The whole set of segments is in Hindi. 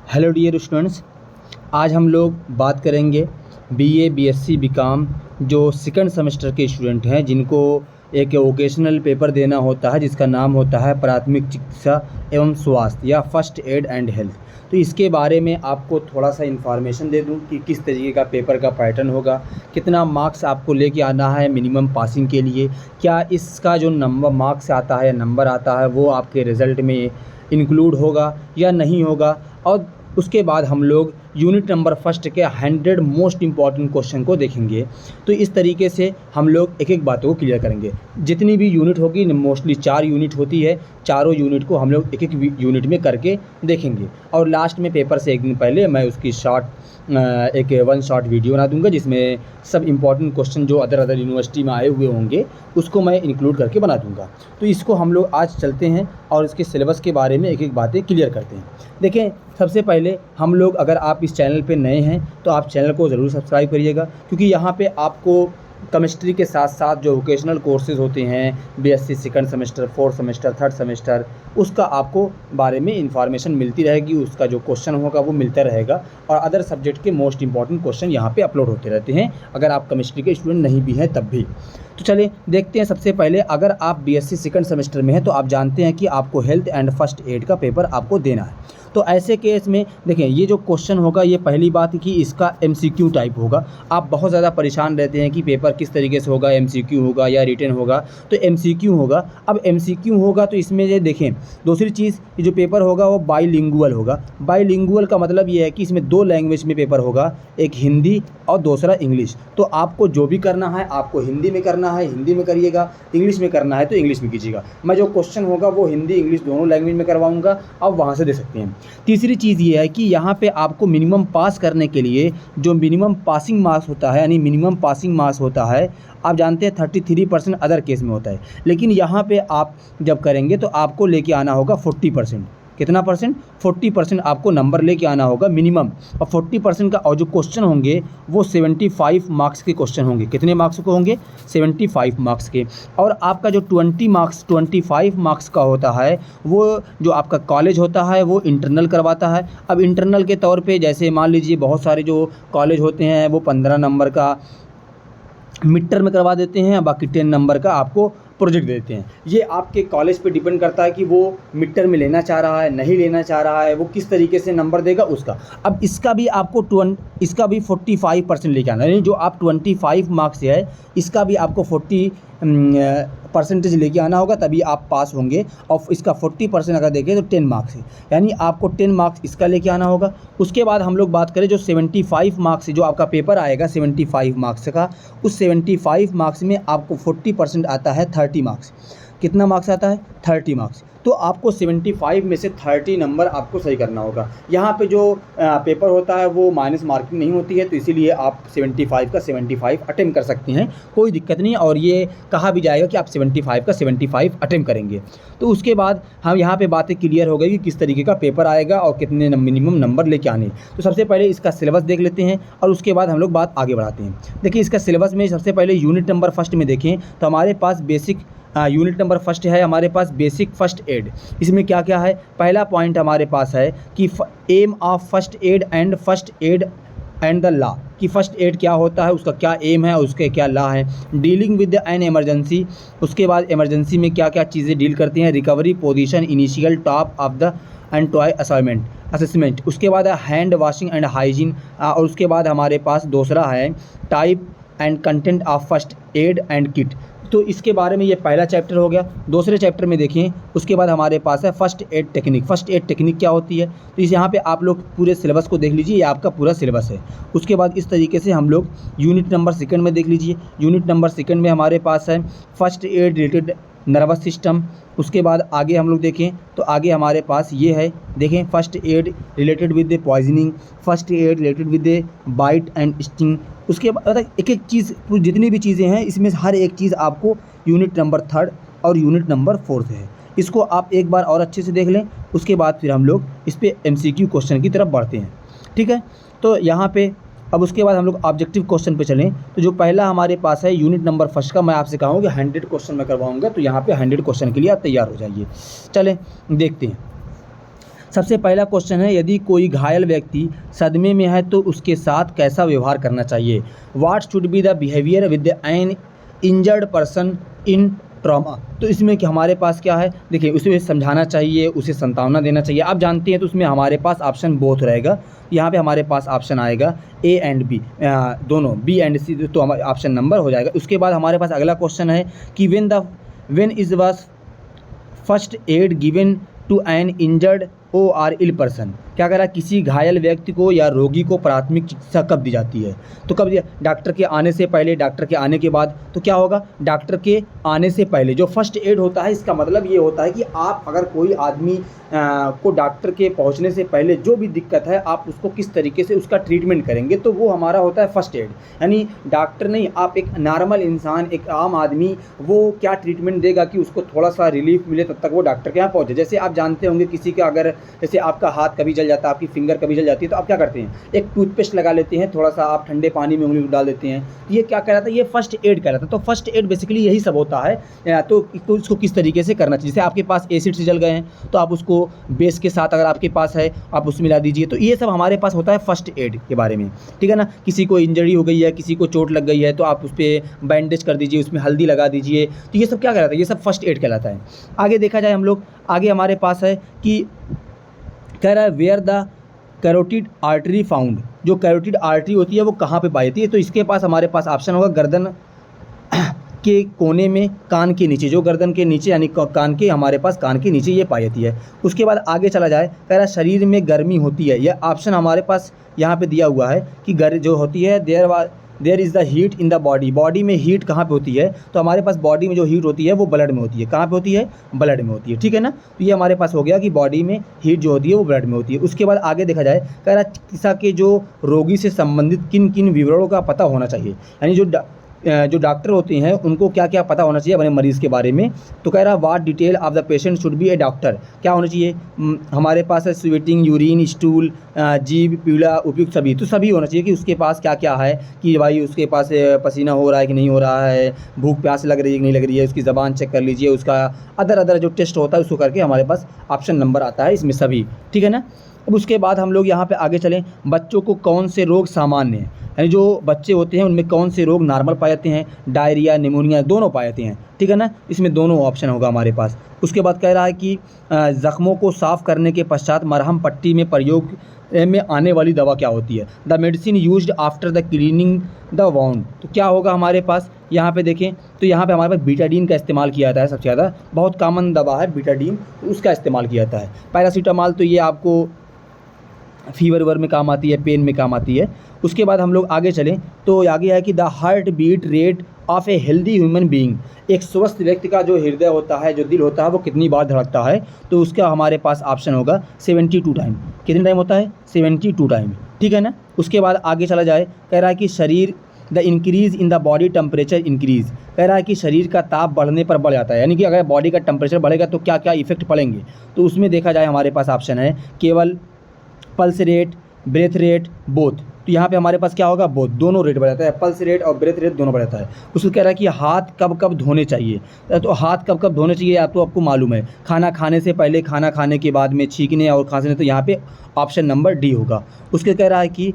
हेलो डियर स्टूडेंट्स, आज हम लोग बात करेंगे बीए, बीएससी, बीकॉम जो सेकंड सेमेस्टर के स्टूडेंट हैं जिनको एक वोकेशनल पेपर देना होता है जिसका नाम होता है प्राथमिक चिकित्सा एवं स्वास्थ्य या फर्स्ट एड एंड हेल्थ। तो इसके बारे में आपको थोड़ा सा इन्फॉर्मेशन दे दूं कि किस तरीके का पेपर का पैटर्न होगा, कितना मार्क्स आपको लेके आना है मिनिमम पासिंग के लिए, क्या इसका जो नंबर मार्क्स आता है या नंबर आता है वो आपके रिज़ल्ट में इंक्लूड होगा या नहीं होगा। और उसके बाद हम लोग यूनिट नंबर फर्स्ट के 100 मोस्ट इम्पॉर्टेंट क्वेश्चन को देखेंगे। तो इस तरीके से हम लोग एक एक बातों को क्लियर करेंगे। जितनी भी यूनिट होगी, मोस्टली 4 यूनिट होती है, चारों यूनिट को हम लोग एक एक यूनिट में करके देखेंगे। और लास्ट में पेपर से एक दिन पहले मैं उसकी एक 1 शॉर्ट वीडियो बना दूंगा जिसमें सब इम्पॉर्टेंट क्वेश्चन जो अदर यूनिवर्सिटी में आए हुए होंगे उसको मैं इंक्लूड करके बना दूंगा। तो इसको हम लोग आज चलते हैं और इसके सिलेबस के बारे में एक एक बातें क्लियर करते हैं। देखें, सबसे पहले हम लोग, अगर आप इस चैनल पे नए हैं तो आप चैनल को ज़रूर सब्सक्राइब करिएगा, क्योंकि यहाँ पे आपको केमिस्ट्री के साथ साथ जो वोकेशनल कोर्सेज़ होते हैं, BSc second semester, fourth semester, third semester, उसका आपको बारे में इंफॉर्मेशन मिलती रहेगी, उसका जो क्वेश्चन होगा वो मिलता रहेगा। और अदर सब्जेक्ट के मोस्ट इंपॉर्टेंट क्वेश्चन यहाँ पे अपलोड होते रहते हैं, अगर आप केमिस्ट्री के स्टूडेंट नहीं भी हैं तब भी। तो चलिए देखते हैं। सबसे पहले, अगर आप बीएससी सेकंड सेमेस्टर में हैं तो आप जानते हैं कि आपको हेल्थ एंड फर्स्ट एड का पेपर आपको देना है। तो ऐसे केस में देखें, ये जो क्वेश्चन होगा, ये पहली बात कि इसका एमसीक्यू टाइप होगा। आप बहुत ज़्यादा परेशान रहते हैं कि पेपर किस तरीके से होगा, एमसीक्यू होगा या रिटन होगा। तो एमसीक्यू होगा। अब एमसीक्यू होगा तो इसमें ये देखें, दूसरी चीज़, ये जो पेपर होगा वो बाईलिंगुअल होगा। बाईलिंगुअल का मतलब ये है कि इसमें 2 लैंग्वेज में पेपर होगा, एक हिंदी और दूसरा इंग्लिश। तो आपको जो भी करना है, आपको हिंदी में करना है हिंदी में करिएगा, इंग्लिश में करना है तो इंग्लिश में कीजिएगा। मैं जो क्वेश्चन होगा वो हिंदी इंग्लिश दोनों लैंग्वेज में करवाऊँगा, आप वहाँ से दे सकते हैं। तीसरी चीज़ ये है कि यहाँ पे आपको मिनिमम पास करने के लिए जो मिनिमम पासिंग मार्क्स होता है, यानी मिनिमम पासिंग मार्क्स होता है, आप जानते हैं 33% अदर केस में होता है, लेकिन यहाँ पे आप जब करेंगे तो आपको लेके आना होगा 40%। कितना परसेंट? 40% आपको नंबर लेके आना होगा मिनिमम। और 40% का, और जो क्वेश्चन होंगे वो 75 मार्क्स के क्वेश्चन होंगे। कितने मार्क्स को होंगे? 75 मार्क्स के। और आपका जो 25 मार्क्स का होता है, वो जो आपका कॉलेज होता है वो इंटरनल करवाता है। अब इंटरनल के तौर पे, जैसे मान लीजिए बहुत सारे जो कॉलेज होते हैं वो 15 नंबर का मिड टर्म में करवा देते हैं, बाकी 10 नंबर का आपको प्रोजेक्ट देते हैं। ये आपके कॉलेज पे डिपेंड करता है कि वो मिड टर्म में लेना चाह रहा है, नहीं लेना चाह रहा है, वो किस तरीके से नंबर देगा उसका। अब इसका भी आपको इसका भी 45% लेके आना है, यानी जो आप 25 मार्क्स से है इसका भी आपको 40% लेके आना होगा, तभी आप पास होंगे। और इसका 40% अगर देखें तो 10 मार्क्स है, यानी आपको 10 मार्क्स इसका लेके आना होगा। उसके बाद हम लोग बात करें जो 75 मार्क्स जो आपका पेपर आएगा 75 मार्क्स का, उस 75 मार्क्स में आपको 40% आता है 30 मार्क्स। कितना मार्क्स आता है? 30 मार्क्स। तो आपको 75 में से 30 नंबर आपको सही करना होगा। यहाँ पे जो पेपर होता है वो माइनस मार्किंग नहीं होती है, तो इसीलिए आप 75 का 75 अटेम्प्ट कर सकते हैं, कोई दिक्कत नहीं। और ये कहा भी जाएगा कि आप 75 का 75 अटेम्प्ट करेंगे। तो उसके बाद हम यहाँ पे बातें क्लियर हो गई कि किस तरीके का पेपर आएगा और कितने मिनिमम नंबर लेके आने। तो सबसे पहले इसका सिलेबस देख लेते हैं और उसके बाद हम लोग बात आगे बढ़ाते हैं। देखिए, इसका सिलेबस में सबसे पहले यूनिट नंबर फर्स्ट में देखें तो हमारे पास यूनिट नंबर फर्स्ट है, हमारे पास बेसिक फर्स्ट एड। इसमें क्या क्या है? पहला पॉइंट हमारे पास है कि aim of first aid and the law, कि फर्स्ट एड क्या होता है, उसका क्या एम है, उसके क्या लॉ है। डीलिंग विद एन इमरजेंसी, उसके बाद इमरजेंसी में क्या क्या चीज़ें डील करती हैं। Recovery position, initial top of the end toy assessment. उसके बाद है हैंड वॉशिंग एंड हाइजीन। और उसके बाद हमारे पास दूसरा है type and content of first aid and kit. तो इसके बारे में ये पहला चैप्टर हो गया। दूसरे चैप्टर में देखें, उसके बाद हमारे पास है first aid technique. First aid technique क्या होती है, तो इस यहाँ पे आप लोग पूरे सिलेबस को देख लीजिए, ये आपका पूरा सिलेबस है। उसके बाद इस तरीके से हम लोग यूनिट नंबर सेकंड में देख लीजिए। यूनिट नंबर सेकंड में हमारे पास है first aid related nervous system. उसके बाद आगे हम लोग देखें तो आगे हमारे पास ये है, देखें, first aid related with the poisoning, first aid related with the bite and sting. उसके बाद एक एक चीज़, जितनी भी चीज़ें हैं इसमें हर एक चीज़ आपको यूनिट नंबर 3 और यूनिट नंबर 4 है। इसको आप एक बार और अच्छे से देख लें, उसके बाद फिर हम लोग इस पर MCQ क्वेश्चन की तरफ बढ़ते हैं। ठीक है, तो यहाँ पे अब उसके बाद हम लोग ऑब्जेक्टिव क्वेश्चन पे चलें। तो जो पहला हमारे पास है यूनिट नंबर फर्स्ट का, मैं आपसे कहूँगा 100 क्वेश्चन मैं करवाऊँगा, तो यहाँ पे 100 क्वेश्चन के लिए आप तैयार हो जाइए। चलें देखते हैं। सबसे पहला क्वेश्चन है, यदि कोई घायल व्यक्ति सदमे में है तो उसके साथ कैसा व्यवहार करना चाहिए। What should be the behaviour with N injured person in trauma. तो इसमें कि हमारे पास क्या है, देखिए उसे समझाना चाहिए, उसे सांत्वना देना चाहिए। आप जानते हैं तो उसमें हमारे पास ऑप्शन बोथ रहेगा। यहाँ पे हमारे पास ऑप्शन आएगा ए एंड बी, दोनों बी एंड सी, तो हमारे ऑप्शन नंबर हो जाएगा। उसके बाद हमारे पास अगला क्वेश्चन है कि when is was first aid given to an injured or ill person. क्या कह रहा है, किसी घायल व्यक्ति को या रोगी को प्राथमिक चिकित्सा कब दी जाती है। तो कब, डॉक्टर के आने से पहले, डॉक्टर के आने के बाद। तो क्या होगा, डॉक्टर के आने से पहले जो फर्स्ट एड होता है, इसका मतलब ये होता है कि आप अगर कोई आदमी को डॉक्टर के पहुंचने से पहले जो भी दिक्कत है, आप उसको किस तरीके से उसका ट्रीटमेंट करेंगे, तो वो हमारा होता है फर्स्ट एड। यानी डॉक्टर नहीं, आप एक नॉर्मल इंसान, एक आम आदमी, वो क्या ट्रीटमेंट देगा कि उसको थोड़ा सा रिलीफ मिले, तब तक वो डॉक्टर के यहाँ पहुँचे। जैसे आप जानते होंगे किसी का अगर, जैसे आपका हाथ कभी जल जाता है, आपकी फिंगर कभी जल जाती है, तो आप क्या करते हैं, एक टूथपेस्ट लगा लेते हैं, थोड़ा सा आप ठंडे पानी में उंगली डाल देते हैं। ये क्या कहलाता है, ये फर्स्ट एड कहलाता है। तो फर्स्ट एड बेसिकली यही सब होता है। तो इसको किस तरीके से करना चाहिए। जैसे आपके पास एसिड से जल गए हैं तो आप उसको बेस के साथ अगर आपके पास है आप उसमें मिला दीजिए। तो ये सब हमारे पास होता है फर्स्ट एड के बारे में, ठीक है ना। किसी को इंजरी हो गई है, किसी को चोट लग गई है, तो आप उस पर बैंडेज कर दीजिए, उसमें हल्दी लगा दीजिए। तो ये सब क्या कहलाता है, ये सब फर्स्ट एड कहलाता है। आगे देखा जाए हम लोग, आगे हमारे पास है कि कह रहा है where the carotid artery found. जो कैरोटिड आर्टरी होती है वो कहाँ पे पाई जाती है। तो इसके पास हमारे पास ऑप्शन होगा गर्दन के कोने में, कान के नीचे, जो गर्दन के नीचे यानी कान के, हमारे पास कान के नीचे ये पाई जाती है। उसके बाद आगे चला जाए, कह रहा शरीर में गर्मी होती है। यह ऑप्शन हमारे पास यहाँ पे दिया हुआ है कि जो होती है there is the heat in the body. Body में हीट कहाँ पे होती है, तो हमारे पास बॉडी में जो हीट होती है वो ब्लड में होती है। कहाँ पे होती है, ब्लड में होती है, ठीक है ना। तो ये हमारे पास हो गया कि बॉडी में हीट जो होती है वो ब्लड में होती है। उसके बाद आगे देखा जाए, कह रहा चिकित्सा के जो रोगी से संबंधित किन किन विवरणों का पता होना चाहिए। यानी जो डॉक्टर होते हैं उनको क्या क्या पता होना चाहिए अपने मरीज़ के बारे में। तो कह रहा what detail of the patient should be A doctor. क्या होना चाहिए, हमारे पास है स्वेटिंग, यूरिन, स्टूल, जीभ, पीला, उपयुक्त, सभी। तो सभी होना चाहिए कि उसके पास क्या क्या है, कि भाई उसके पास पसीना हो रहा है कि नहीं हो रहा है, भूख प्यास लग रही है कि नहीं लग रही है, उसकी ज़बान चेक कर लीजिए, उसका अदर जो टेस्ट होता है उसको करके हमारे पास ऑप्शन नंबर आता है इसमें सभी, ठीक है ना। अब उसके बाद हम लोग यहाँ पे आगे चलें, बच्चों को कौन से रोग सामान्य हैं। यानी जो बच्चे होते हैं उनमें कौन से रोग नॉर्मल पाए जाते हैं, डायरिया, निमोनिया, दोनों पाए जाते हैं, ठीक है ना। इसमें दोनों ऑप्शन होगा हमारे पास। उसके बाद कह रहा है कि ज़ख्मों को साफ़ करने के पश्चात मरहम पट्टी में प्रयोग में आने वाली दवा क्या होती है। The medicine used after the cleaning the wound. तो क्या होगा हमारे पास, यहाँ पे देखें तो यहाँ पे हमारे पास बीटाडीन का इस्तेमाल किया जाता है। सबसे ज़्यादा बहुत कॉमन दवा है बीटाडीन, तो उसका इस्तेमाल किया जाता है। पैरासीटामॉल तो ये आपको फीवर वर में काम आती है, पेन में काम आती है। उसके बाद हम लोग आगे चलें तो आगे है कि the heart beat rate of a healthy human being. एक स्वस्थ व्यक्ति का जो हृदय होता है, जो दिल होता है, वो कितनी बार धड़कता है। तो उसका हमारे पास ऑप्शन होगा 72 टाइम। कितने टाइम होता है, 72 टाइम, ठीक है ना। उसके बाद आगे चला जाए, कह रहा है कि शरीर the increase in the body temperature increase. कह रहा है कि शरीर का ताप बढ़ने पर बढ़ जाता है। यानी कि अगर बॉडी का टेम्परेचर बढ़ेगा तो क्या क्या इफेक्ट पड़ेंगे। तो उसमें देखा जाए हमारे पास ऑप्शन है केवल pulse rate, breath rate, both. तो यहाँ पे हमारे पास क्या होगा, बोथ, दोनों रेट बढ़ जाता है, पल्स रेट और ब्रेथ रेट दोनों बढ़ जाता है। उसको कह रहा है कि हाथ कब कब धोने चाहिए। तो हाथ कब कब धोने चाहिए तो आपको मालूम है, खाना खाने से पहले, खाना खाने के बाद में, छींकने और खांसने। तो यहाँ पे ऑप्शन नंबर डी होगा। उसके कह रहा है कि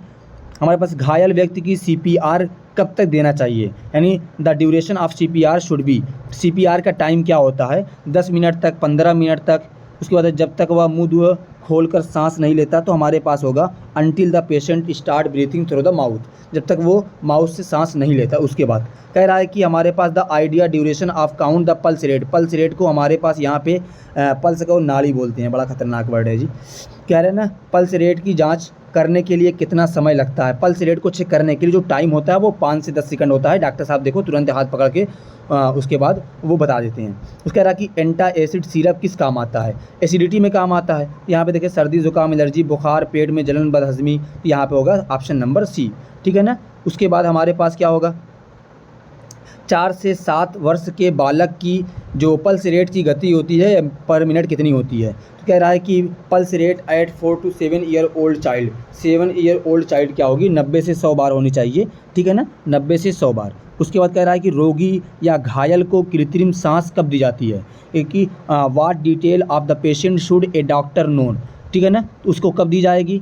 हमारे पास घायल व्यक्ति की CPR कब तक देना चाहिए। यानी the duration of CPR should be. CPR का टाइम क्या होता है, 10 मिनट तक, 15 मिनट तक। उसके बाद जब तक वह मुँह खोलकर सांस नहीं लेता तो हमारे पास होगा until the patient start breathing through the mouth. जब तक वो माउथ से सांस नहीं लेता। उसके बाद कह रहा है कि हमारे पास the idea duration of count the pulse rate. Pulse rate को हमारे पास यहाँ पे पल्स को नाड़ी बोलते हैं, बड़ा खतरनाक वर्ड है जी। कह रहे हैं ना, पल्स रेट की जाँच करने के लिए कितना समय लगता है। पल्स रेट को चेक करने के लिए जो टाइम होता है वो 5 से 10 सेकंड होता है। डॉक्टर साहब देखो तुरंत हाथ पकड़ के उसके बाद वो बता देते हैं। उसके कह रहा कि एंटा एसिड सिरप किस काम आता है, एसिडिटी में काम आता है। यहाँ पे देखिए सर्दी, जुकाम, एलर्जी, बुखार, पेट में जलन, बदहजमी। तो यहाँ पे होगा ऑप्शन नंबर सी, ठीक है ना। उसके बाद हमारे पास क्या होगा, 4 से 7 वर्ष के बालक की जो पल्स रेट की गति होती है पर मिनट कितनी होती है। तो कह रहा है कि pulse rate at 4 to 7 year old child. 7 year old child क्या होगी, 90 से 100 बार होनी चाहिए, ठीक है ना, 90 से 100 बार। उसके बाद कह रहा है कि रोगी या घायल को कृत्रिम सांस कब दी जाती है। एक कि what detail of the patient should A doctor known. ठीक है ना। तो उसको कब दी जाएगी?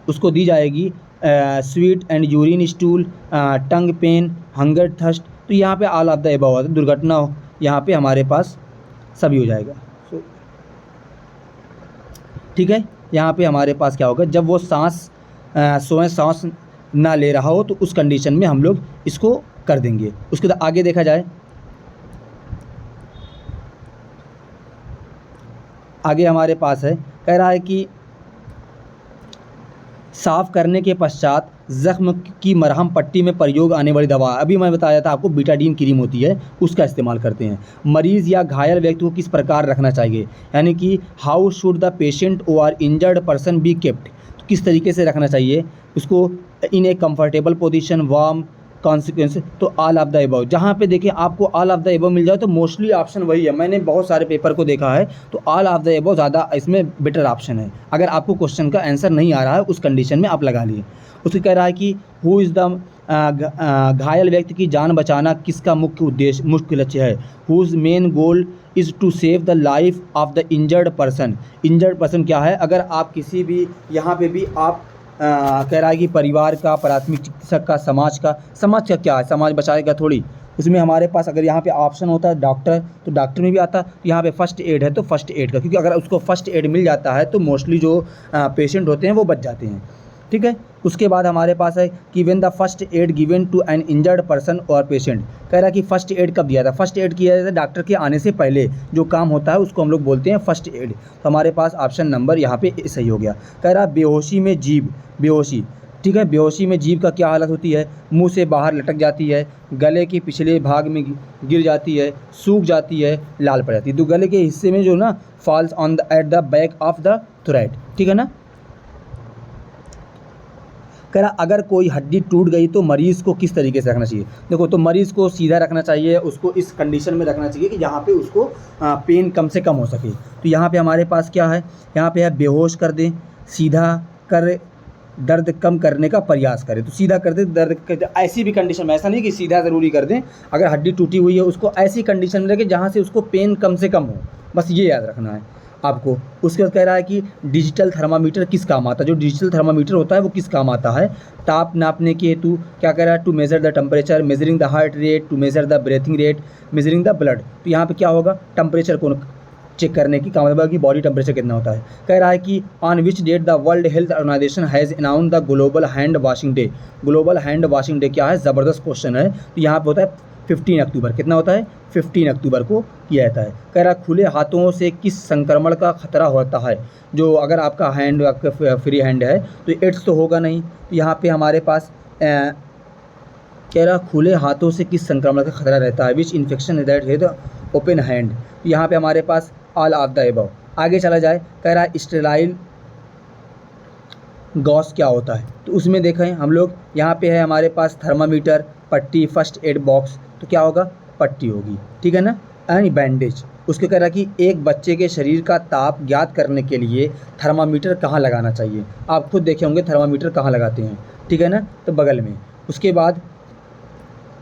उसको दी जाएगी sweet and urine stool, tongue pain, hunger thirst. तो यहाँ पे ऑल ऑफ द एबव होता है, दुर्घटना हो, यहाँ पे हमारे पास सभी हो जाएगा। ठीक है, यहाँ पे हमारे पास क्या होगा, जब वो स्वयं सांस ना ले रहा हो तो उस कंडीशन में हम लोग इसको कर देंगे। उसके बाद आगे देखा जाए, आगे हमारे पास है, कह रहा है कि साफ़ करने के पश्चात ज़ख्म की मरहम पट्टी में प्रयोग आने वाली दवा, अभी मैं बताया था आपको बीटाडीन क्रीम होती है, उसका इस्तेमाल करते हैं। मरीज़ या घायल व्यक्ति को किस प्रकार रखना चाहिए, यानी कि हाउ शुड द पेशेंट और इंजर्ड पर्सन बी केप्ट, तो किस तरीके से रखना चाहिए उसको, इन ए कंफर्टेबल पोजीशन, वार्म, कॉन्सिक्वेंस। तो ऑल ऑफ द एबव, जहाँ पे देखिए आपको ऑल ऑफ द एबव मिल जाए तो मोस्टली ऑप्शन वही है। मैंने बहुत सारे पेपर को देखा है तो ऑल ऑफ द एबव ज़्यादा इसमें बेटर ऑप्शन है। अगर आपको क्वेश्चन का आंसर नहीं आ रहा है उस कंडीशन में आप लगा लिए। उसके कह रहा है कि हु इज़ द, घायल व्यक्ति की जान बचाना किसका मुख्य उद्देश्य, मुख्य लक्ष्य है। Whose main goal is to save the life of the injured person. Injured person क्या है, अगर आप किसी भी यहाँ पे भी आप कह रहा है कि परिवार का, प्राथमिक चिकित्सक का, समाज का क्या है, समाज बचाएगा थोड़ी। उसमें हमारे पास अगर यहाँ पे ऑप्शन होता है डॉक्टर, तो डॉक्टर में भी आता है। तो यहाँ पे फर्स्ट एड है तो फर्स्ट एड का, क्योंकि अगर उसको फर्स्ट एड मिल जाता है तो मोस्टली जो पेशेंट होते हैं वो बच जाते हैं। ठीक है, उसके बाद हमारे पास है कि when the first aid given to an injured person और पेशेंट, कह रहा है कि फर्स्ट एड कब दिया था, फर्स्ट एड किया जाता है डॉक्टर के आने से पहले जो काम होता है उसको हम लोग बोलते हैं फर्स्ट एड। तो हमारे पास ऑप्शन नंबर यहाँ पे सही हो गया। कह रहा बेहोशी में जीभ, बेहोशी, ठीक है, बेहोशी में जीभ का क्या हालत होती है, मुंह से बाहर लटक जाती है, गले के पिछले भाग में गिर जाती है, सूख जाती है, लाल पड़ जाती है। तो गले के हिस्से में जो ना falls on the at the back of the throat, ठीक है ना। कह रहा अगर कोई हड्डी टूट गई तो मरीज़ को किस तरीके से रखना चाहिए। देखो, तो मरीज़ को सीधा रखना चाहिए, उसको इस कंडीशन में रखना चाहिए कि जहाँ पे उसको पेन कम से कम हो सके। तो यहाँ पे हमारे पास क्या है, यहाँ पे है बेहोश कर दें, सीधा कर, दर्द कम करने का प्रयास करें। तो सीधा कर दें, दर्द कर, ऐसी भी कंडीशन में, ऐसा नहीं कि सीधा ज़रूरी कर दें, अगर हड्डी टूटी हुई है उसको ऐसी कंडीशन में रखें जहाँ से उसको पेन कम से कम हो, बस ये याद रखना है आपको। उसके बाद कह रहा है कि डिजिटल थर्मामीटर किस काम आता है। जो डिजिटल थर्मामीटर होता है वो किस काम आता है, ताप नापने के हेतु। क्या कह रहा है, to measure the temperature, measuring the heart rate, to measure the breathing rate, measuring the blood. तो यहाँ पे क्या होगा, टेम्परेचर को चेक करने की काम होगा कि बॉडी टेम्परेचर कितना होता है। कह रहा है कि on which date the World Health Organization has announce the global hand washing day. Global hand washing day क्या है, ज़बरदस्त क्वेश्चन है। तो यहाँ पे होता है 15 अक्टूबर, कितना होता है, 15 अक्टूबर को किया जाता है। कह रहा खुले हाथों से किस संक्रमण का खतरा होता है। जो अगर आपका हैंड, आपका फ्री हैंड है तो एड्स तो होगा नहीं। तो यहाँ पे हमारे पास कह रहा खुले हाथों से किस संक्रमण का खतरा रहता है, विच इन्फेक्शन दैट है द ओपन हैंड। तो यहाँ पे हमारे पास ऑल ऑफ द एबव। आगे चला जाए, कह रहा स्टेराइल गॉस क्या होता है। तो उसमें देखें हम लोग, यहाँ पे है हमारे पास थर्मामीटर, पट्टी, फर्स्ट एड बॉक्स। तो क्या होगा, पट्टी होगी, ठीक है ना, यानी बैंडेज। उसके कह रहा कि एक बच्चे के शरीर का ताप ज्ञात करने के लिए थर्मामीटर कहाँ लगाना चाहिए। आप खुद देखे होंगे थर्मामीटर कहाँ लगाते हैं, ठीक है ना, तो बगल में। उसके बाद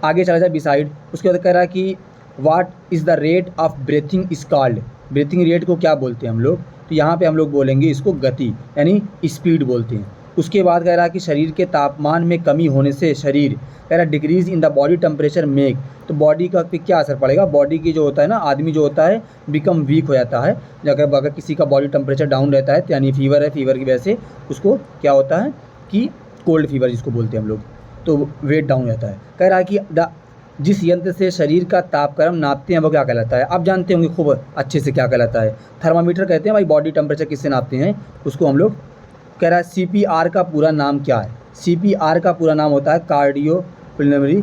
आगे चला जाए बिसाइड। उसके बाद कह रहा कि what is the rate of breathing is called. Breathing rate को क्या बोलते हैं हम लोग, तो यहाँ पे हम लोग बोलेंगे इसको गति, यानी स्पीड बोलते हैं। उसके बाद कह रहा कि शरीर के तापमान में कमी होने से शरीर, कह रहा decrease in the body temperature make. तो बॉडी का पे क्या असर पड़ेगा, बॉडी की जो होता है ना, आदमी जो होता है बिकम वीक हो जाता है। अगर किसी का बॉडी टेम्परेचर डाउन रहता है, तो यानी फीवर है, फीवर की वजह से उसको क्या होता है कि कोल्ड फीवर जिसको बोलते हैं हम लोग, तो वेट डाउन रहता है। कह रहा है कि जिस यंत्र से शरीर का तापक्रम नापते हैं वो क्या कहलाता है। आप जानते होंगे खूब अच्छे से क्या कहलाता है, थर्मामीटर कहते हैं भाई। बॉडी टेम्परेचर किससे नापते हैं, उसको हम लोग। कह रहा है CPR का पूरा नाम क्या है। CPR का पूरा नाम होता है कार्डियो पल्मोनरी,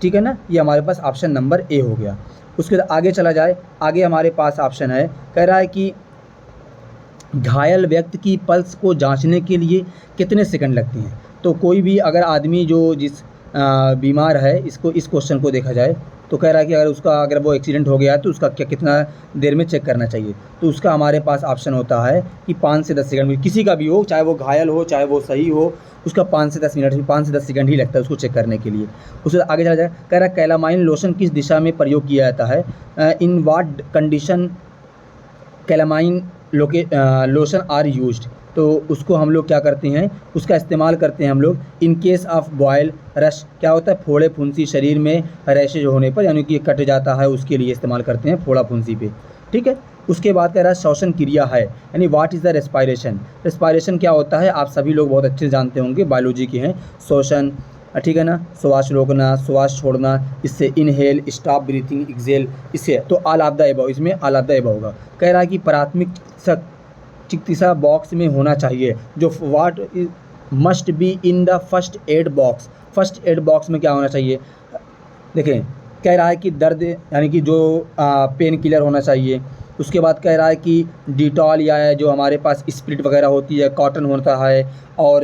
ठीक है ना। ये हमारे पास ऑप्शन नंबर ए हो गया। उसके बाद आगे चला जाए, आगे हमारे पास ऑप्शन है, कह रहा है कि घायल व्यक्ति की पल्स को जांचने के लिए कितने सेकंड लगते हैं। तो कोई भी अगर आदमी जो जिस बीमार है, इसको इस क्वेश्चन को देखा जाए तो कह रहा है कि अगर वो एक्सीडेंट हो गया है तो उसका कितना देर में चेक करना चाहिए। तो उसका हमारे पास ऑप्शन होता है कि 5 से 10 सेकंड में, किसी का भी हो, चाहे वो घायल हो चाहे वो सही हो, उसका 5 से 10 मिनट, 5 से 10 सेकंड ही लगता है उसको चेक करने के लिए। उससे आगे चला जाए, कह रहा है कैलामाइन लोशन किस दिशा में प्रयोग किया जाता है, in what condition calamine lotion are used, तो उसको हम लोग क्या करते हैं, उसका इस्तेमाल करते हैं हम लोग in case of boil rash, क्या होता है, फोड़े फुंसी शरीर में रैशेज होने पर, यानी कि कट जाता है, उसके लिए इस्तेमाल करते हैं फोड़ा फुंसी पे। ठीक है, उसके बाद कह रहा है श्वसन क्रिया है, यानी what is the respiration. Respiration क्या होता है, आप सभी लोग बहुत अच्छे से जानते होंगे, बायोलॉजी के हैं। श्वसन, ठीक है ना, श्वास रोकना, श्वास छोड़ना, इससे इनहेल, स्टॉप ब्रीथिंग, एक्सेल, इससे तो ऑल ऑफ द एबव, इसमें ऑल ऑफ द एबव होगा। कह रहा है कि प्राथमिक चिकित्सा बॉक्स में होना चाहिए, जो what must be in the first aid box. First aid box में क्या होना चाहिए, देखें, कह रहा है कि दर्द, यानी कि जो पेन किलर होना चाहिए। उसके बाद कह रहा है कि डिटॉल या जो हमारे पास स्प्रिट वगैरह होती है, कॉटन होता है, और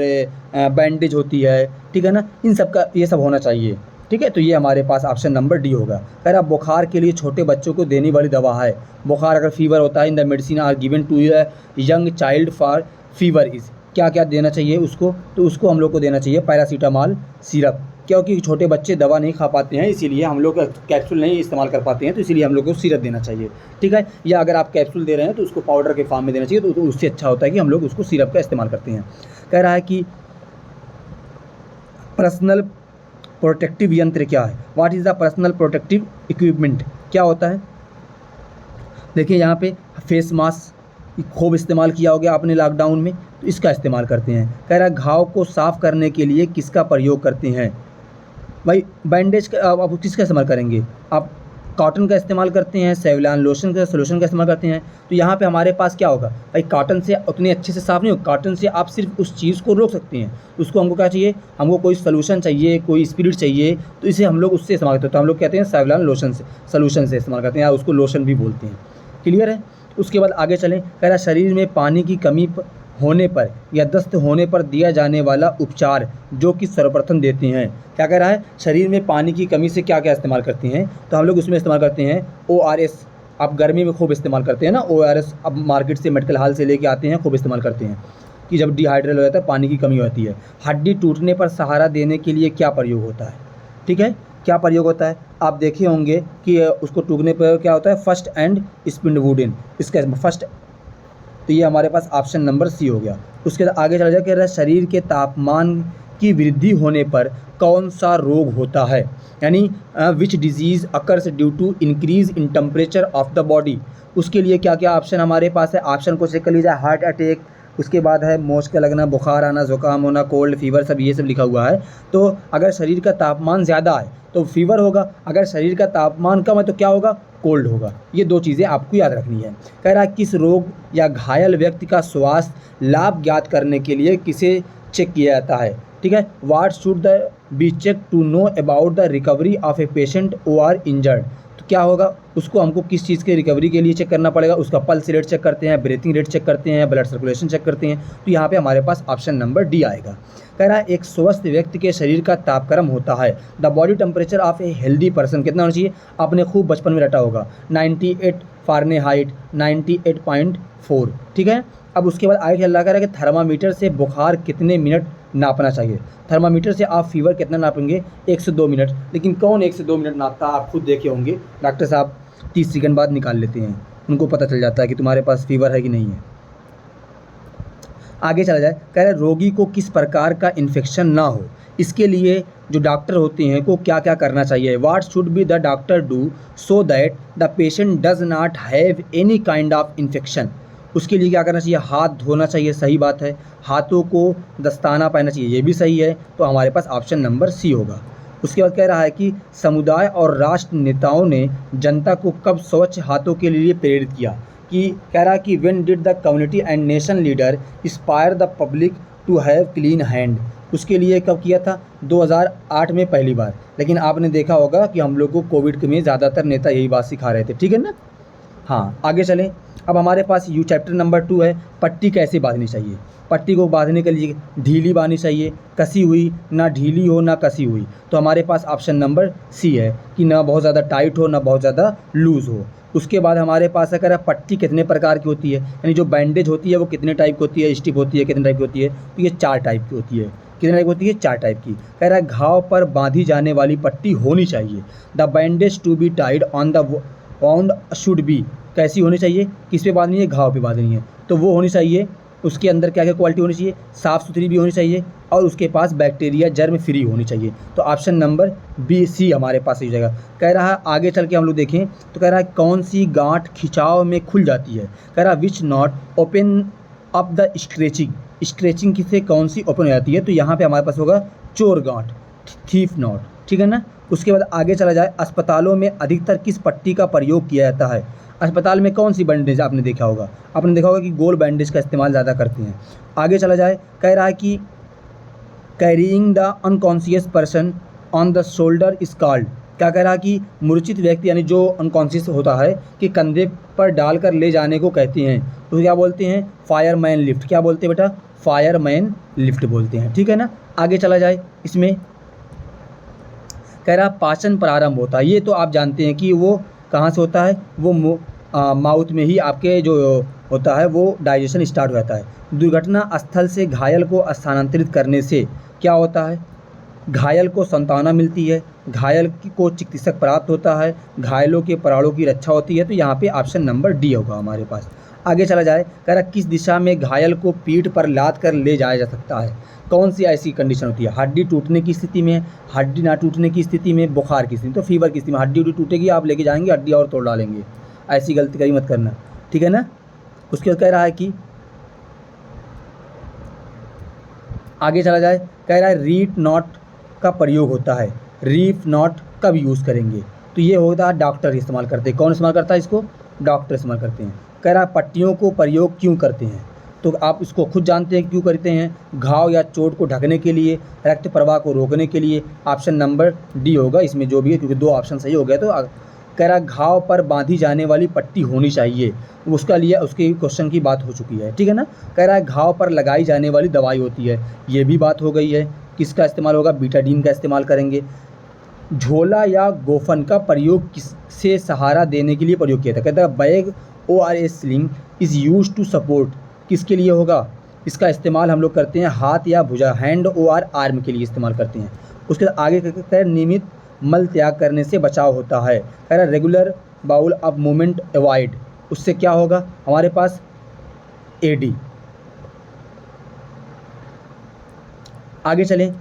बैंडेज होती है, ठीक है ना, इन सब का ये सब होना चाहिए। ठीक है, तो ये हमारे पास ऑप्शन नंबर डी होगा। कह रहा बुखार के लिए छोटे बच्चों को देने वाली दवा है, बुखार अगर फीवर होता है, in the medicine are given to the young child for fever is, क्या क्या देना चाहिए उसको, तो उसको हम लोग को देना चाहिए पैरासीटामॉल सिरप, क्योंकि छोटे बच्चे दवा नहीं खा पाते हैं, इसीलिए हम लोग कैप्सूल नहीं इस्तेमाल कर पाते हैं, तो इसीलिए हम लोग को सिरप देना चाहिए। ठीक है, या अगर आप कैप्सूल दे रहे हैं तो उसको पाउडर के फॉर्म में देना चाहिए, तो उससे अच्छा होता है कि हम लोग उसको सिरप का इस्तेमाल करते हैं। कह रहा है कि पर्सनल प्रोटेक्टिव यंत्र क्या है, what is the personal protective equipment, क्या होता है। देखिए यहाँ पे फेस मास्क खूब इस्तेमाल किया हो गया आपने लॉकडाउन में, तो इसका इस्तेमाल करते हैं। कह रहा है घाव को साफ़ करने के लिए किसका प्रयोग करते हैं, भाई बैंडेज का आप किसका इस्तेमाल करेंगे, आप कॉटन का इस्तेमाल करते हैं, सेवलान लोशन का सोल्यूशन का इस्तेमाल करते हैं। तो यहाँ पे हमारे पास क्या होगा, भाई कॉटन से उतने अच्छे से साफ़ नहीं हो, कॉटन से आप सिर्फ उस चीज़ को रोक सकते हैं, उसको हमको क्या चाहिए, हमको कोई सोल्यूशन चाहिए, कोई स्पिरिट चाहिए, तो इसे हम लोग उससे इस्तेमाल करते हैं, तो हम लोग कहते हैं सेवलान लोशन से, सोल्यूशन से इस्तेमाल करते हैं, या उसको लोशन भी बोलते हैं। क्लियर है। उसके बाद आगे चलें, कह रहा शरीर में पानी की कमी होने पर या दस्त होने पर दिया जाने वाला उपचार जो कि सर्वप्रथम देते हैं। क्या कह रहा है, शरीर में पानी की कमी से क्या क्या इस्तेमाल करते हैं, तो हम लोग उसमें इस्तेमाल करते हैं ORS, आप गर्मी में खूब इस्तेमाल करते हैं ना ORS, अब मार्केट से मेडिकल हॉल से लेके आते हैं, खूब इस्तेमाल करते हैं कि जब डिहाइड्रेट हो जाता है, पानी की कमी होती है। हड्डी टूटने पर सहारा देने के लिए क्या प्रयोग होता है, ठीक है, क्या प्रयोग होता है, आप देखे होंगे कि उसको टूटने पर क्या होता है, फर्स्ट एंड स्पिंड वुडन, इसका फर्स्ट, तो ये हमारे पास ऑप्शन नंबर सी हो गया। उसके बाद आगे चला जाए, कह रहा है शरीर के तापमान की वृद्धि होने पर कौन सा रोग होता है, यानी which disease occurs due to increase in temperature of the body. उसके लिए क्या क्या ऑप्शन हमारे पास है, ऑप्शन को चेक कर लीजिए, हार्ट अटैक, उसके बाद है मोच का लगना, बुखार आना, ज़ुकाम होना, कोल्ड फीवर, सब ये सब लिखा हुआ है। तो अगर शरीर का तापमान ज़्यादा है तो फीवर होगा, अगर शरीर का तापमान कम है तो क्या होगा, कोल्ड होगा। ये दो चीज़ें आपको याद रखनी है। कह रहा है किस रोग या घायल व्यक्ति का स्वास्थ्य लाभ ज्ञात करने के लिए किसे चेक किया जाता है, ठीक है, what should the be check to know about the recovery of a patient who are injured. तो क्या होगा, उसको हमको किस चीज़ के रिकवरी के लिए चेक करना पड़ेगा, उसका पल्स रेट चेक करते हैं, ब्रीथिंग रेट चेक करते हैं, ब्लड सर्कुलेशन चेक करते हैं। तो यहाँ पे हमारे पास ऑप्शन नंबर डी आएगा। कह रहा है एक स्वस्थ व्यक्ति के शरीर का तापक्रम होता है, the body temperature of a healthy person, कितना होना चाहिए, आपने खूब बचपन में रटा होगा, 98 फ़ारेनहाइट, 98.4, ठीक है। अब उसके बाद आगे अल्लाह कह रहा है कि थर्मामीटर से बुखार कितने मिनट नापना चाहिए, थर्मामीटर से आप फीवर कितना नापेंगे, 1 से 2 मिनट, लेकिन कौन 1 से 2 मिनट नापता है, आप खुद देखे होंगे, डॉक्टर साहब 30 सेकंड बाद निकाल लेते हैं, उनको पता चल जाता है कि तुम्हारे पास फीवर है कि नहीं है। आगे चला जाए, कह रहे रोगी को किस प्रकार का इन्फेक्शन ना हो, इसके लिए जो डॉक्टर होते हैं को क्या क्या करना चाहिए, what should be the doctor do so that the patient does not have any kind of infection. उसके लिए क्या करना चाहिए, हाथ धोना चाहिए, सही बात है, हाथों को दस्ताना पहनना चाहिए, ये भी सही है, तो हमारे पास ऑप्शन नंबर सी होगा। उसके बाद कह रहा है कि समुदाय और राष्ट्र नेताओं ने जनता को कब स्वच्छ हाथों के लिए प्रेरित किया, कि कह रहा है कि when did the community and nation leader inspire the public to have clean hand. उसके लिए कब किया था, 2008 में पहली बार, लेकिन आपने देखा होगा कि हम लोग को कोविड में ज़्यादातर नेता यही बात सिखा रहे थे, ठीक है ना। हाँ, आगे चलें। अब हमारे पास यू चैप्टर नंबर 2 है, पट्टी कैसे बांधनी चाहिए। पट्टी को बांधने के लिए ढीली बांधनी चाहिए, कसी हुई, ना ढीली हो ना कसी हुई। तो हमारे पास ऑप्शन नंबर सी है कि ना बहुत ज़्यादा टाइट हो ना बहुत ज़्यादा लूज़ हो। उसके बाद हमारे पास अगर पट्टी कितने प्रकार की होती है, यानी जो बैंडेज होती है वो कितने टाइप की होती है, स्टिप होती है, कितने टाइप की होती है, तो ये 4 टाइप की होती है। कितने टाइप होती है, 4 टाइप की। कह रहा है घाव पर बांधी जाने वाली पट्टी होनी चाहिए, the bandage to be tied on the wound should be, कैसी होनी चाहिए, किस पे बांधनी है, घाव पे बांधनी है, तो वो होनी चाहिए। उसके अंदर क्या क्या क्वालिटी होनी चाहिए, साफ़ सुथरी भी होनी चाहिए और उसके पास बैक्टीरिया जर्म फ्री होनी चाहिए। तो ऑप्शन नंबर बी सी हमारे पास हो जाएगा। कह रहा है आगे चल के हम लोग देखें तो कह रहा है कौन सी गांठ खिंचाव में खुल जाती है। कह रहा है which not open up the scratching, scratching से कौन सी ओपन हो जाती है, तो यहाँ पे हमारे पास होगा चोर गांठ, थीफ नॉट, ठीक है ना। उसके बाद आगे चला जाए, अस्पतालों में अधिकतर किस पट्टी का प्रयोग किया जाता है। अस्पताल में कौन सी बैंडेज आपने देखा होगा, आपने देखा होगा कि गोल बैंडेज का इस्तेमाल ज़्यादा करते हैं। आगे चला जाए, कह रहा है कि carrying the unconscious person on the shoulder is called. क्या कह रहा है कि मूर्छित व्यक्ति यानी जो अनकॉन्शियस होता है कि कंधे पर डालकर ले जाने को कहते हैं, तो क्या बोलते हैं, फायरमैन लिफ्ट। क्या बोलते हैं बेटा, फायरमैन लिफ्ट बोलते हैं, ठीक है ना। आगे चला जाए, इसमें कह रहा पाचन प्रारंभ होता है, ये तो आप जानते हैं कि वो कहाँ से होता है, वो माउथ में ही आपके जो होता है वो डाइजेशन स्टार्ट हो जाता है। दुर्घटना स्थल से घायल को स्थानांतरित करने से क्या होता है, घायल को सांत्वना मिलती है, घायल को चिकित्सक प्राप्त होता है, घायलों के प्राणों की रक्षा होती है। तो यहाँ पे ऑप्शन नंबर डी होगा हमारे पास। आगे चला जाए, कह रहा किस दिशा में घायल को पीठ पर लाद कर ले जाया जा सकता है। कौन सी ऐसी कंडीशन होती है, हड्डी टूटने की स्थिति में, हड्डी ना टूटने की स्थिति में, बुखार की स्थिति में, तो फीवर की स्थिति में। हड्डी टूटेगी आप लेके जाएंगे, हड्डी और तोड़ डालेंगे, ऐसी गलती कहीं मत करना, ठीक है ना। उसके बाद कह रहा है कि आगे चला जाए, कह रहा है रीट नॉट का प्रयोग होता है, रीफ नॉट कब यूज़ करेंगे, तो ये होता है डॉक्टर इस्तेमाल करते हैं। कौन इस्तेमाल करता है इसको, डॉक्टर इस्तेमाल करते हैं। कह रहा है पट्टियों को प्रयोग क्यों करते हैं, तो आप इसको खुद जानते हैं क्यों करते हैं, घाव या चोट को ढकने के लिए, रक्त प्रवाह को रोकने के लिए। ऑप्शन नंबर डी होगा इसमें जो भी है, क्योंकि दो ऑप्शन सही हो गया। तो कह रहा घाव पर बांधी जाने वाली पट्टी होनी चाहिए, उसका लिए उसके क्वेश्चन की बात हो चुकी है, ठीक है ना। कह रहा है घाव पर लगाई जाने वाली दवाई होती है, ये भी बात हो गई है। किसका इस्तेमाल होगा, बीटाडीन का इस्तेमाल करेंगे। झोला या गोफन का प्रयोग किससे सहारा देने के लिए प्रयोग किया था, कहता है bag ORS sling is use to support, किसके लिए होगा, इसका इस्तेमाल हम लोग करते हैं हाथ या भुजा, हैंड और आर्म के लिए इस्तेमाल करते हैं। उसके आगे कहते हैं नियमित मल त्याग करने से बचाव होता है। कह रहा regular bowel of movement avoid, उससे क्या होगा हमारे पास AD। आगे चलें,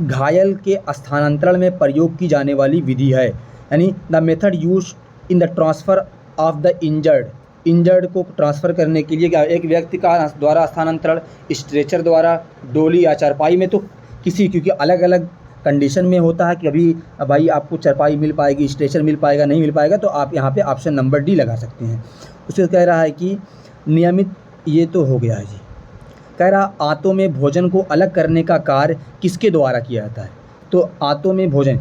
घायल के स्थानांतरण में प्रयोग की जाने वाली विधि है, यानी the method use in the transfer of the injured को ट्रांसफ़र करने के लिए क्या, एक व्यक्ति का द्वारा स्थानांतरण, स्ट्रेचर द्वारा, डोली या चारपाई में, तो किसी, क्योंकि अलग अलग कंडीशन में होता है कि अभी भाई आपको चारपाई मिल पाएगी, स्ट्रेचर मिल पाएगा, नहीं मिल पाएगा, तो आप यहाँ पे ऑप्शन नंबर डी लगा सकते हैं। उससे कह रहा है कि नियमित, ये तो हो गया है जी। कह रहा आंतों में भोजन को अलग करने का कार्य किसके द्वारा किया जाता है, तो आंतों में भोजन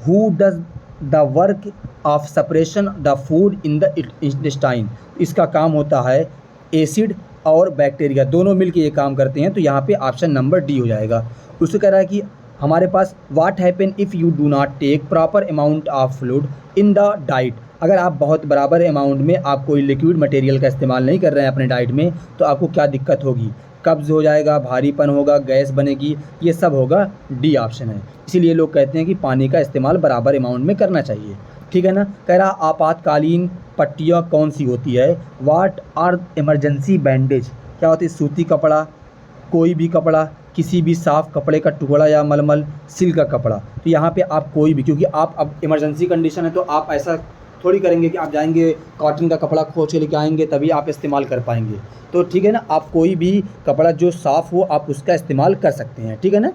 who does the work of separation the food in the intestine, इसका काम होता है एसिड और बैक्टीरिया दोनों मिलकर ये काम करते हैं। तो यहाँ पे ऑप्शन नंबर डी हो जाएगा। उससे कह रहा है कि हमारे पास what happen if you do not take proper amount of fluid in the diet, अगर आप बहुत बराबर अमाउंट में आप कोई लिक्विड मटेरियल का इस्तेमाल नहीं कर रहे हैं अपने डाइट में, तो आपको क्या दिक्कत होगी, कब्ज़ हो जाएगा, भारीपन होगा, गैस बनेगी, ये सब होगा, डी ऑप्शन है। इसीलिए लोग कहते हैं कि पानी का इस्तेमाल बराबर अमाउंट में करना चाहिए, ठीक है ना। कह रहा आपातकालीन पट्टियाँ कौन सी होती है, व्हाट आर इमरजेंसी बैंडेज, क्या होती है, सूती कपड़ा, कोई भी कपड़ा, किसी भी साफ़ कपड़े का टुकड़ा या मलमल, सिल्क का कपड़ा। तो यहाँ पे आप कोई भी, क्योंकि आप अब इमरजेंसी कंडीशन है तो आप ऐसा थोड़ी करेंगे कि आप जाएंगे कॉटन का कपड़ा खोज के लेके आएंगे तभी आप इस्तेमाल कर पाएंगे, तो ठीक है ना। आप कोई भी कपड़ा जो साफ़ हो आप उसका इस्तेमाल कर सकते हैं, ठीक है ना।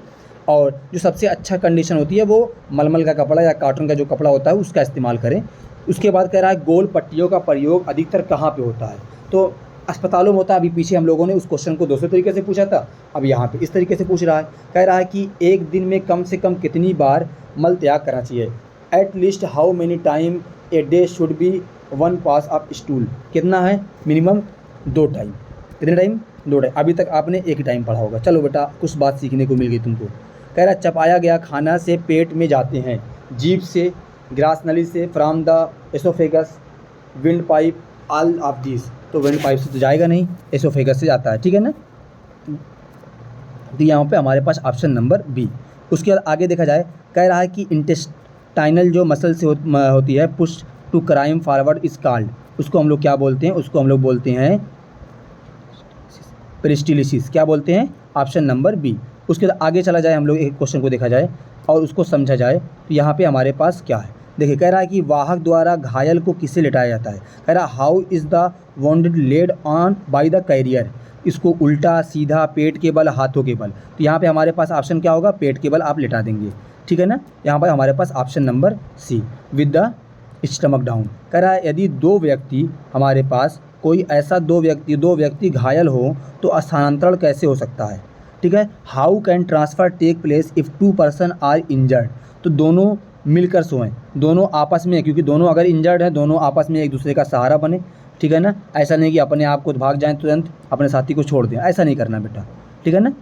और जो सबसे अच्छा कंडीशन होती है वो मलमल का कपड़ा या कॉटन का जो कपड़ा होता है उसका इस्तेमाल करें। उसके बाद कह रहा है गोल पट्टियों का प्रयोग अधिकतर कहाँ पे होता है, तो अस्पतालों में होता है। अभी पीछे हम लोगों ने उस क्वेश्चन को दूसरे तरीके से पूछा था, अब यहाँ पे इस तरीके से पूछ रहा है। कह रहा है कि एक दिन में कम से कम कितनी बार मल त्याग करना चाहिए, at least how many time a day should be one pass of stool, कितना है, मिनिमम 2 टाइम, कितने टाइम, 2 टाइम। अभी तक आपने एक ही टाइम पढ़ा होगा, चलो बेटा कुछ बात सीखने को मिल गई तुमको। कह रहा चपाया गया खाना से पेट में जाते हैं, जीभ से, ग्रास नली से, from the oesophagus, wind pipe, all of this, तो विंड पाइप से तो जाएगा नहीं, एसोफेगस से जाता है, ठीक है ना। तो यहाँ पे हमारे पास ऑप्शन नंबर बी। उसके बाद आगे देखा जाए, कह रहा है कि इंटेस्टाइनल जो मसल से होती है, push to crime forward is called, उसको हम लोग क्या बोलते हैं, उसको हम लोग बोलते हैं पेरिस्टाल्सिस। क्या बोलते हैं, ऑप्शन नंबर बी। उसके बाद आगे चला जाए, हम लोग एक क्वेश्चन को देखा जाए और उसको समझा जाए। तो यहाँ पे हमारे पास क्या है, देखिए कह रहा है कि वाहक द्वारा घायल को किससे लिटाया जाता है। कह रहा how is the wounded laid on by the carrier. इसको उल्टा, सीधा, पेट के बल, हाथों के बल। तो यहाँ पे हमारे पास ऑप्शन क्या होगा, पेट के बल आप लिटा देंगे, ठीक है ना। यहाँ पर हमारे पास option number C with the stomach down. कह रहा है यदि दो व्यक्ति, हमारे पास कोई ऐसा दो व्यक्ति घायल हो तो स्थानांतरण कैसे हो सकता है, ठीक है। How can transfer take place if 2 person are injured. तो दोनों मिलकर सोएं, दोनों आपस में, क्योंकि दोनों अगर इंजर्ड हैं दोनों आपस में एक दूसरे का सहारा बने, ठीक है ना। ऐसा नहीं कि अपने आप को भाग जाएं तुरंत, अपने साथी को छोड़ दें, ऐसा नहीं करना बेटा, ठीक है ना।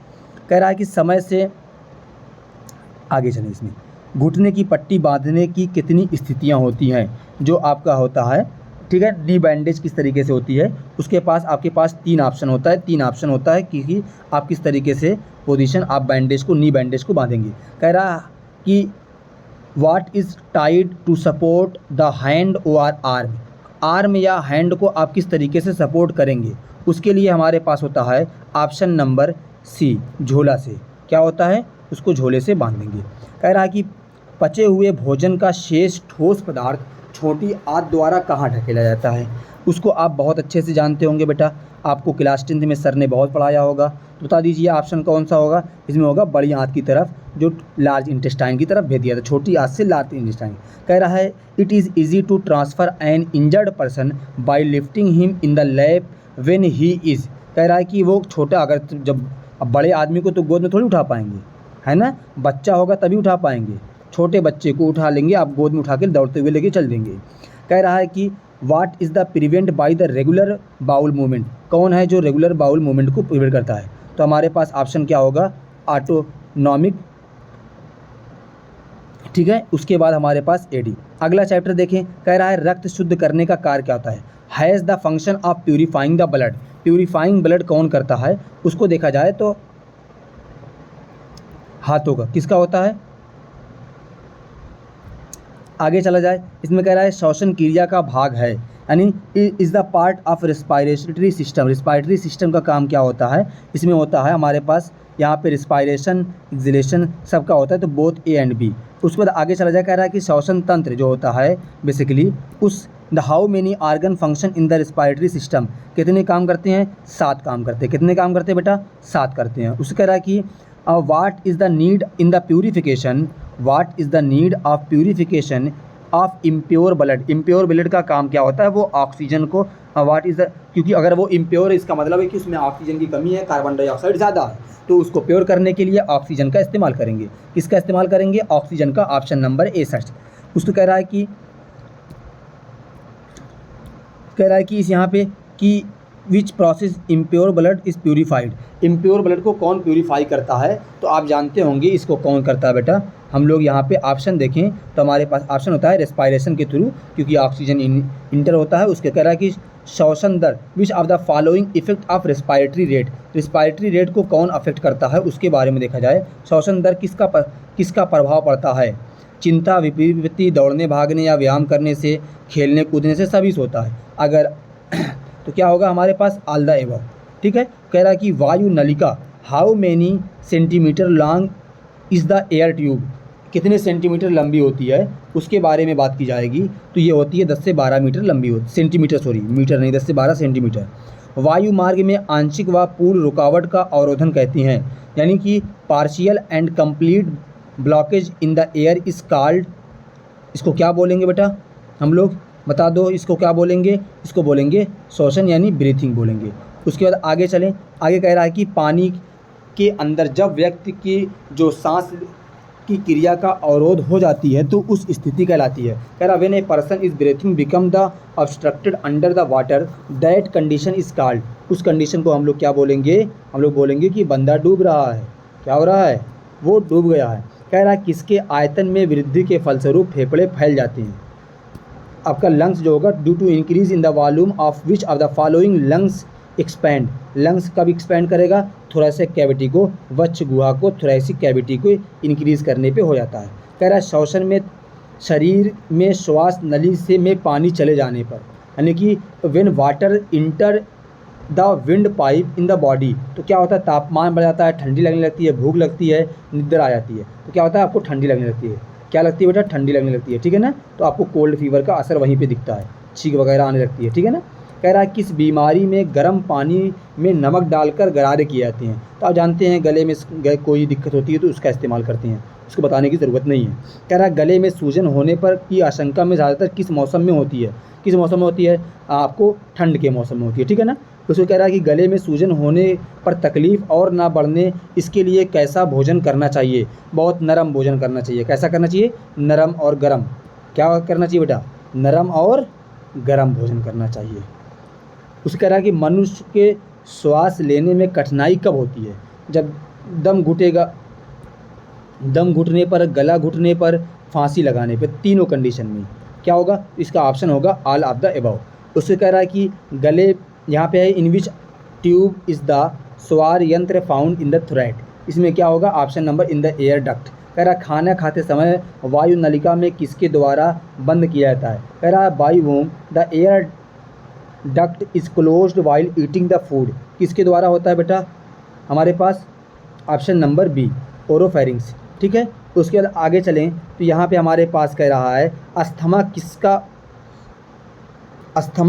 कह रहा है कि समय से आगे चलें। इसमें घुटने की पट्टी बांधने की कितनी स्थितियां होती हैं, जो आपका होता है, ठीक है। नी बैंडेज किस तरीके से होती है, उसके पास आपके पास 3 ऑप्शन होता है, 3 ऑप्शन होता है कि आप किस तरीके से पोजीशन आप बैंडेज को, नी बैंडेज को बांधेंगे। कह रहा कि what is tied to support the hand और आर्म। आर्म या हैंड को आप किस तरीके से सपोर्ट करेंगे, उसके लिए हमारे पास होता है ऑप्शन नंबर सी, झोला से। क्या होता है, उसको झोले से बांध देंगे। कह रहा है कि पचे हुए भोजन का शेष ठोस पदार्थ छोटी आंत द्वारा कहाँ ढकेला जाता है। उसको आप बहुत अच्छे से जानते होंगे बेटा, आपको क्लास 10th में सर ने बहुत पढ़ाया होगा। तो बता दीजिए ऑप्शन कौन सा होगा, इसमें होगा बड़ी आंत की तरफ, जो लार्ज इंटेस्टाइन की तरफ भेज दिया था, छोटी आंत से लार्ज इंटेस्टाइन। कह रहा है it is easy to transfer an injured person by lifting him in the lap when he is. कह रहा है कि वो छोटा, अगर जब अब बड़े आदमी को तो गोद में थोड़ी उठा पाएंगे, है ना, बच्चा होगा तभी उठा पाएंगे। छोटे बच्चे को उठा लेंगे आप, गोद में उठा के दौड़ते हुए लेके चल देंगे। कह रहा है कि what is the prevent by the regular bowel movement. कौन है जो रेगुलर बाउल मूवमेंट को प्रिवेंट करता है। तो हमारे पास ऑप्शन क्या होगा, ऑटोनॉमिक, ठीक है। उसके बाद हमारे पास एडी। अगला चैप्टर देखें, कह रहा है रक्त शुद्ध करने का कार्य क्या होता है। Has the function of purifying the blood. Purifying blood कौन करता है, उसको देखा जाए तो हाथों का, किसका होता है। आगे चला जाए, इसमें कह रहा है श्वसन क्रिया का भाग है, यानी is the part of respiratory system. Respiratory system का काम क्या होता है, इसमें होता है हमारे पास यहाँ पे रिस्पायरेशन, एक्सलेशन सबका होता है, तो बोथ ए एंड बी। उसके बाद आगे चला जाए, कह रहा है कि श्वसन तंत्र जो होता है बेसिकली उस the how many organ function in the respiratory system. कितने काम करते हैं, 7 काम करते हैं। कितने काम करते हैं बेटा, 7 करते हैं। उससे कह रहा है कि what is the need in the purification, what is the need of purification of impure blood. Impure blood का काम क्या होता है, वो ऑक्सीजन को, व्हाट इज़ द, क्योंकि अगर वो इम्प्योर है इसका मतलब है कि उसमें ऑक्सीजन की कमी है, कार्बन डाइऑक्साइड ज़्यादा है, तो उसको प्योर करने के लिए ऑक्सीजन का इस्तेमाल करेंगे। किसका इस्तेमाल करेंगे, ऑक्सीजन का, ऑप्शन नंबर ए सर्च। उसको कह रहा है कि इस यहाँ पे कि which process impure blood is purified. Impure blood को कौन प्यूरीफाई करता है, तो आप जानते होंगे इसको कौन करता है बेटा। हम लोग यहाँ पे ऑप्शन देखें तो हमारे पास ऑप्शन होता है रेस्पायरेशन के थ्रू, क्योंकि ऑक्सीजन इंटर होता है। उसके कह रहा है कि श्वसन दर, which of the following effect of respiratory rate. Respiratory rate को कौन अफेक्ट करता है, उसके बारे में देखा जाए। श्वसन दर किसका प्रभाव पड़ता है, चिंता, विपत्ति, दौड़ने भागने या व्यायाम करने से, खेलने कूदने से, सभी से होता है। अगर तो क्या होगा हमारे पास ऑल द एबव, ठीक है। कह रहा है कि वायु नलिका, how many centimetre long is the air tube. कितने सेंटीमीटर लंबी होती है, उसके बारे में बात की जाएगी। तो ये होती है 10 से 12 मीटर लंबी होती, सेंटीमीटर, सॉरी मीटर नहीं, 10 से 12 सेंटीमीटर। वायु मार्ग में आंशिक व पूर्ण रुकावट का अवरोधन कहती हैं, यानी कि partial and complete blockage in the air is called. इसको क्या बोलेंगे बेटा, हम लोग बता दो, इसको क्या बोलेंगे, इसको बोलेंगे श्वसन यानी ब्रीथिंग बोलेंगे। उसके बाद आगे चलें, आगे कह रहा है कि पानी के अंदर जब व्यक्ति की जो सांस की क्रिया का अवरोध हो जाती है तो उस स्थिति कहलाती है। कह रहा when a person is breathing become the obstructed under the water that condition is called. उस कंडीशन को हम लोग क्या बोलेंगे, हम लोग बोलेंगे कि बंदा डूब रहा है। क्या हो रहा है, वो डूब गया है। कह रहा है किसके आयतन में वृद्धि के फलस्वरूप फेफड़े फैल जाते हैं। आपका लंग्स जो होगा, due to increase in the volume of which of the following lungs expand. Lungs कब एक्सपैंड करेगा, थोरैसिक कैविटी को, वक्ष गुहा को, थोरैसिक कैविटी को इंक्रीज करने पे हो जाता है। कह रहा है श्वसन में शरीर में श्वास नली से में पानी चले जाने पर, यानी कि when water enter the wind pipe in the body, तो क्या होता है, तापमान बढ़ जाता है, ठंडी लगने लगती है, भूख लगती है, निद्रा आ जाती है, तो क्या होता है, आपको ठंडी लगने लगती है। क्या लगती है बेटा, ठंडी लगने लगती है, ठीक है ना। तो आपको कोल्ड फीवर का असर वहीं पे दिखता है, छींक वगैरह आने लगती है, ठीक है ना। कह रहा है किस बीमारी में गर्म पानी में नमक डालकर गरारे किए जाते हैं। तो आप जानते हैं गले में कोई दिक्कत होती है तो उसका इस्तेमाल करते हैं, उसको बताने की ज़रूरत नहीं है। कह रहा है गले में सूजन होने पर की आशंका में ज़्यादातर किस मौसम में होती है। किस मौसम में होती है, आपको ठंड के मौसम में होती है, ठीक है ना। उसको कह रहा है कि गले में सूजन होने पर तकलीफ़ और ना बढ़ने इसके लिए कैसा भोजन करना चाहिए। बहुत नरम भोजन करना चाहिए। कैसा करना चाहिए, नरम और गरम। क्या करना चाहिए बेटा, नरम और गरम भोजन करना चाहिए। उसका कह रहा है कि मनुष्य के श्वास लेने में कठिनाई कब होती है, जब दम घुटेगा, दम घुटने पर, गला घुटने पर, फांसी लगाने पर, तीनों कंडीशन में क्या होगा, इसका ऑप्शन होगा ऑल ऑफ द अबव। उससे कह रहा है कि गले, यहाँ पे है इन विच ट्यूब इज़ द स्वार यंत्र फाउंड इन द थ्रोट, इसमें क्या होगा, option number in the air duct. कह रहा खाना खाते समय वायु नलिका में किसके द्वारा बंद किया जाता है। कह रहा by whom the air duct is closed while eating the food, किसके द्वारा होता है बेटा, हमारे पास ऑप्शन नंबर बी, ओरोफेरिंग्स, ठीक है। उसके बाद आगे चलें तो यहाँ पे हमारे पास कह रहा है अस्थमा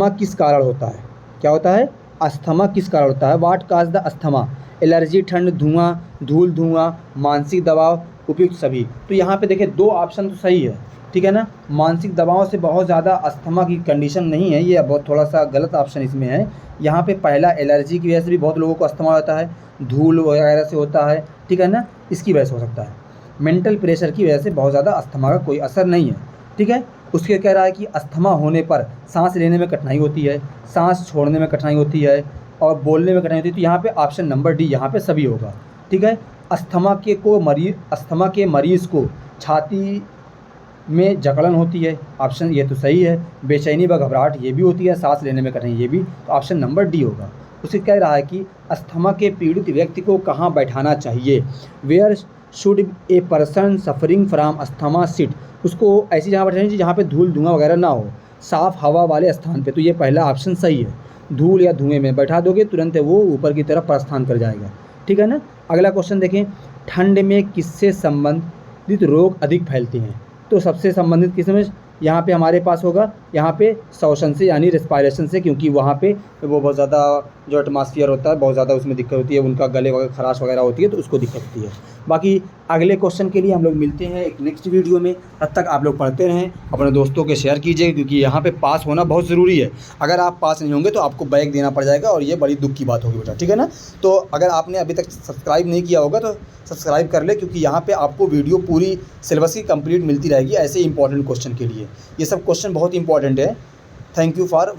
किस कारण होता है। क्या होता है, अस्थमा किस कारण होता है। वाट काज द अस्थमा, एलर्जी, ठंड, धुआं, धूल, धुआं, मानसिक दबाव, उपयुक्त सभी। तो यहाँ पे देखिए दो ऑप्शन तो सही है, ठीक है ना। मानसिक दबाव से बहुत ज़्यादा अस्थमा की कंडीशन नहीं है, ये बहुत थोड़ा सा गलत ऑप्शन इसमें है। यहाँ पे पहला एलर्जी की वजह से भी बहुत लोगों को अस्थमा होता है, धूल वगैरह से होता है, ठीक है ना, इसकी वजह से हो सकता है। मेंटल प्रेशर की वजह से बहुत ज़्यादा अस्थमा का कोई असर नहीं है, ठीक है। उसके कह रहा है कि अस्थमा होने पर सांस लेने में कठिनाई होती है, सांस छोड़ने में कठिनाई होती है और बोलने में कठिनाई होती है। तो यहाँ पे ऑप्शन नंबर डी यहाँ पे सभी होगा, ठीक है। अस्थमा के मरीज़ को छाती में जकड़न होती है, ऑप्शन ये तो सही है। बेचैनी व घबराहट ये भी होती है, सांस लेने में कठिनाई ये भी, तो ऑप्शन नंबर डी होगा। उसे कह रहा है कि अस्थमा के पीड़ित व्यक्ति को कहाँ बैठाना चाहिए, where should a person suffering from asthma sit, उसको ऐसी जगह बैठानी चाहिए जहाँ पे धूल धुआं वगैरह ना हो, साफ़ हवा वाले स्थान पे। तो ये पहला ऑप्शन सही है, धूल या धुएं में बैठा दोगे तुरंत वो ऊपर की तरफ प्रस्थान कर जाएगा, ठीक है ना। अगला क्वेश्चन देखें, ठंड में किससे संबंधित रोग अधिक फैलते हैं। तो सबसे संबंधित किसमें, यहाँ पे हमारे पास होगा, यहाँ पे श्वसन से यानी रेस्पायरेशन से, क्योंकि वहाँ पे वो बहुत ज़्यादा जो एटमॉस्फेयर होता है बहुत ज़्यादा उसमें दिक्कत होती है, उनका गले वगैरह खराश वगैरह होती है तो उसको दिक्कत होती है। बाकी अगले क्वेश्चन के लिए हम लोग मिलते हैं एक नेक्स्ट वीडियो में। तब तक आप लोग पढ़ते रहें, अपने दोस्तों के शेयर कीजिए, क्योंकि यहाँ पे पास होना बहुत ज़रूरी है। अगर आप पास नहीं होंगे तो आपको बैक देना पड़ जाएगा और ये बड़ी दुख की बात होगी बेटा, ठीक है ना। तो अगर आपने अभी तक सब्सक्राइब नहीं किया होगा तो सब्सक्राइब कर ले, क्योंकि यहाँ पे आपको वीडियो पूरी सिलेबस की कंप्लीट मिलती रहेगी ऐसे इंपॉर्टेंट क्वेश्चन के लिए। ये सब क्वेश्चन बहुत इंपॉर्टेंट है। Thank you for